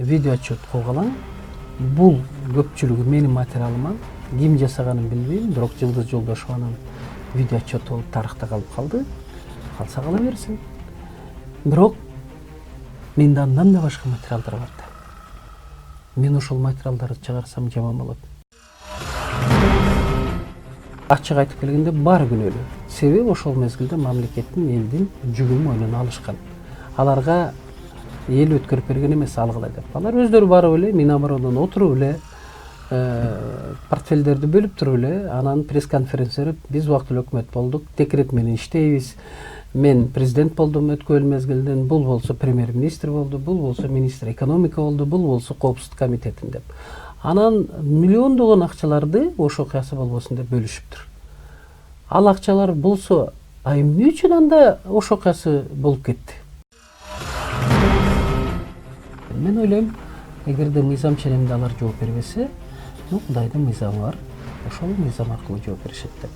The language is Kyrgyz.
видео отчет койгула. Бул көпчүлүгү менин материалыма ким жасаганын билбейм, бирок Жылдыз Жолдошованын видео отчету болуп тарыхта калып калды. Калса кала берсин. Бирок менде андан да башка материалдар бар да. Мен ошол материалдарды чыгарсам жаман болот. Ачык айтып келгенде баары күнөөлүү. Себеби ошол мезгилде мамлекеттин, элдин жүгүн мойнуна алышкан. Аларга эл өткөрүп берген эмес алгыла деп. Алар өздөрү барып эле Миноборондон отуруп эле портфелдерди бөлүп туруп эле анан пресс-конференция биз убактылуу өкмөт болдук, декрет менен иштейбиз. Мен президент болдум өткөн мезгилден, бул болсо премьер-министр болду, бул болсо министр экономика болду, бул болсо коопсуздук комитетин деп. Анан миллиондогон акчаларды ошол окуясы болбосун деп бөлүшүптүр. Ал акчалар болсо, эмне үчүн анда ошол окуясы болуп кетти? Мен ойлойм, эгерде мыйзам ченемде алар жооп бербесе, Кудайдын мыйзамы бар. Ошол мыйзам аркылуу жооп беришет деп.